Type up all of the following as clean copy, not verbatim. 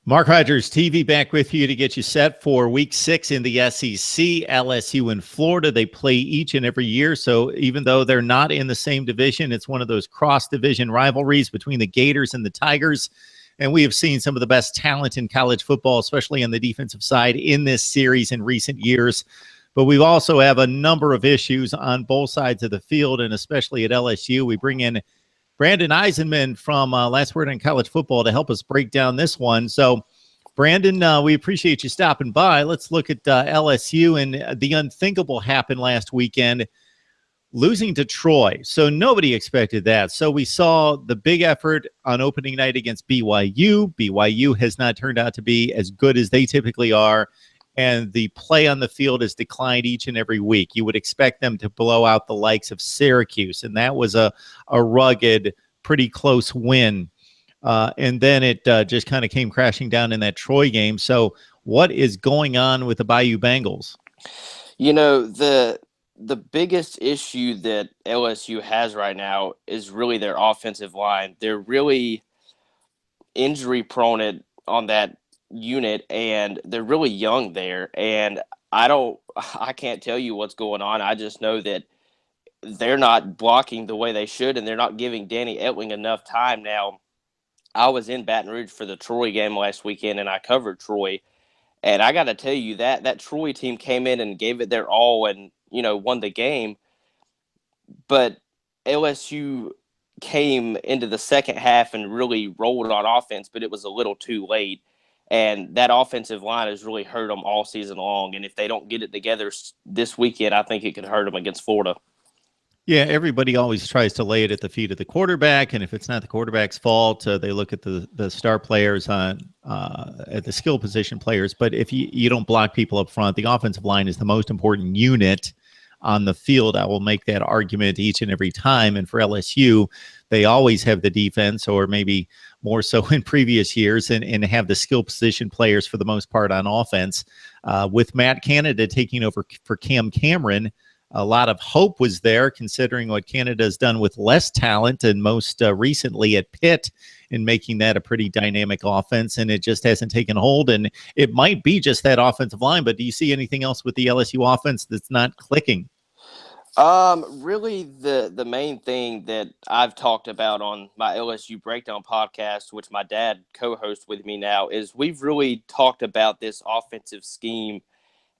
Mark Rogers TV back with you to get you set for week 6 in the SEC. LSU and Florida, they play each and every year. So even though they're not in the same division, it's one of those cross-division rivalries between the Gators and the Tigers. And we have seen some of the best talent in college football, especially on the defensive side, in this series in recent years. But we also have a number of issues on both sides of the field, and especially at LSU. We bring in Brandon Eisenman from Last Word on College Football to help us break down this one. So, Brandon, we appreciate you stopping by. Let's look at LSU, and the unthinkable happened last weekend, losing to Troy. So nobody expected that. So we saw the big effort on opening night against BYU. BYU has not turned out to be as good as they typically are, and the play on the field has declined each and every week. You would expect them to blow out the likes of Syracuse, and that was a rugged, pretty close win. And then it just kind of came crashing down in that Troy game. So what is going on with the Bayou Bengals? You know, the biggest issue that LSU has right now is really their offensive line. They're really injury prone on that unit, and they're really young there. And I can't tell you what's going on. I just know that they're not blocking the way they should, and they're not giving Danny Etling enough time. Now, I was in Baton Rouge for the Troy game last weekend, and I covered Troy. And I got to tell you that Troy team came in and gave it their all and, won the game. But LSU came into the second half and really rolled on offense, but it was a little too late. And that offensive line has really hurt them all season long. And if they don't get it together this weekend, I think it could hurt them against Florida. Yeah, everybody always tries to lay it at the feet of the quarterback, and if it's not the quarterback's fault, they look at the star players at the skill position players. But if you don't block people up front, the offensive line is the most important unit on the field. I will make that argument each and every time. And for LSU, they always have the defense, or maybe more so in previous years, and have the skill position players for the most part on offense. With Matt Canada taking over for Cam Cameron, a lot of hope was there, considering what Canada has done with less talent, and most recently at Pitt, in making that a pretty dynamic offense, and it just hasn't taken hold. And it might be just that offensive line, but do you see anything else with the LSU offense that's not clicking? Really, the main thing that I've talked about on my LSU Breakdown podcast, which my dad co-hosts with me now, is we've really talked about this offensive scheme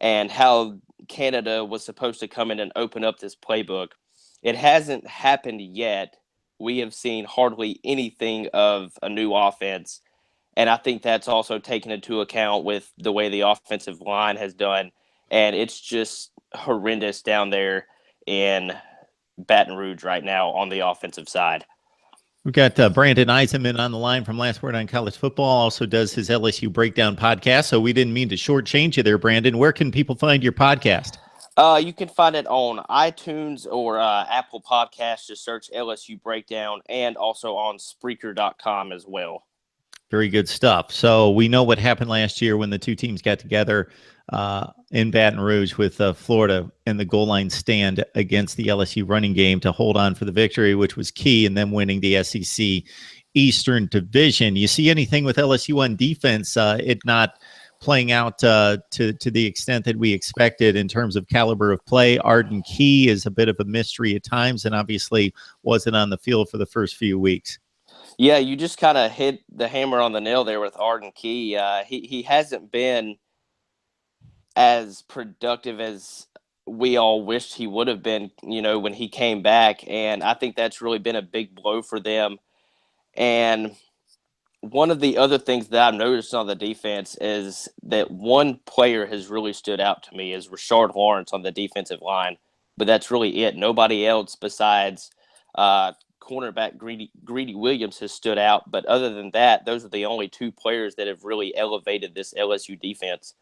and how Canada was supposed to come in and open up this playbook. It hasn't happened yet. We have seen hardly anything of a new offense. And I think that's also taken into account with the way the offensive line has done. And it's just horrendous down there in Baton Rouge right now on the offensive side. We've got Brandon Eisenman on the line from Last Word on College Football, also does his LSU Breakdown podcast. So we didn't mean to shortchange you there, Brandon. Where can people find your podcast? You can find it on iTunes or Apple Podcasts. Just search LSU Breakdown, and also on Spreaker.com as well. Very good stuff. So we know what happened last year when the two teams got together in Baton Rouge with Florida and the goal line stand against the LSU running game to hold on for the victory, which was key in them winning the SEC Eastern Division. You see anything with LSU on defense, it not playing out to the extent that we expected in terms of caliber of play? Arden Key is a bit of a mystery at times, and obviously wasn't on the field for the first few weeks. Yeah, you just kind of hit the hammer on the nail there with Arden Key. He hasn't been as productive as we all wished he would have been, when he came back. And I think that's really been a big blow for them. And one of the other things that I've noticed on the defense is that one player has really stood out to me is Rashard Lawrence on the defensive line. But that's really it. Nobody else besides cornerback Greedy Williams has stood out. But other than that, those are the only two players that have really elevated this LSU defense.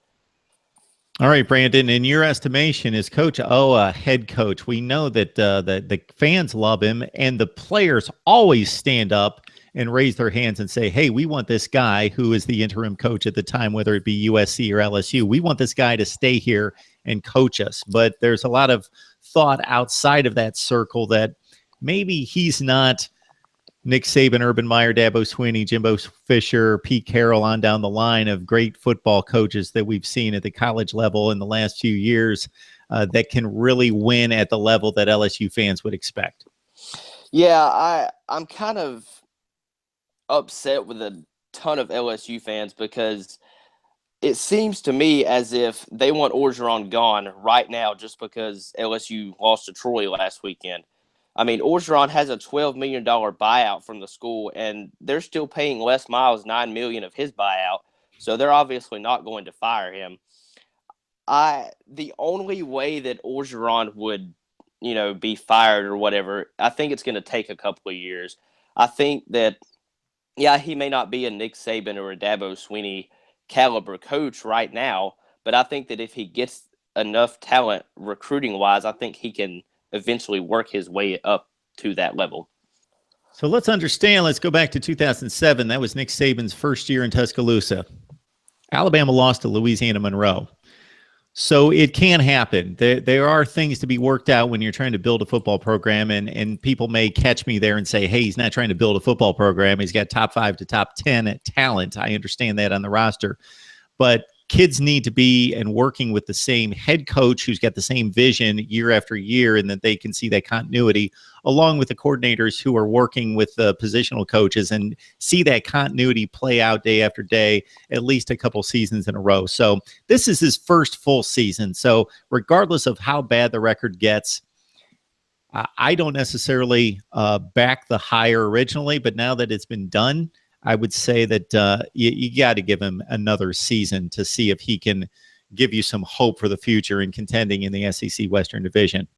All right, Brandon, in your estimation, is Coach O a head coach? We know that the fans love him, and the players always stand up and raise their hands and say, hey, we want this guy who is the interim coach at the time, whether it be USC or LSU. We want this guy to stay here and coach us. But there's a lot of thought outside of that circle that maybe he's not Nick Saban, Urban Meyer, Dabo Swinney, Jimbo Fisher, Pete Carroll, on down the line of great football coaches that we've seen at the college level in the last few years that can really win at the level that LSU fans would expect. Yeah, I'm kind of upset with a ton of LSU fans because it seems to me as if they want Orgeron gone right now just because LSU lost to Troy last weekend. I mean, Orgeron has a $12 million buyout from the school, and they're still paying Les Miles $9 million of his buyout, so they're obviously not going to fire him. The only way that Orgeron would, be fired or whatever, I think it's going to take a couple of years. I think that, yeah, he may not be a Nick Saban or a Dabo Swinney caliber coach right now, but I think that if he gets enough talent recruiting wise, I think he can eventually work his way up to that level. So let's understand. Let's go back to 2007. That was Nick Saban's first year in Tuscaloosa. Alabama lost to Louisiana Monroe. So it can happen. There are things to be worked out when you're trying to build a football program, and people may catch me there and say, hey, he's not trying to build a football program. He's got top 5 to top 10 at talent. I understand that on the roster. But kids need to be and working with the same head coach who's got the same vision year after year, and that they can see that continuity, along with the coordinators who are working with the positional coaches and see that continuity play out day after day, at least a couple seasons in a row. So this is his first full season. So regardless of how bad the record gets, I don't necessarily back the hire originally, but now that it's been done, I would say that you got to give him another season to see if he can give you some hope for the future in contending in the SEC Western Division.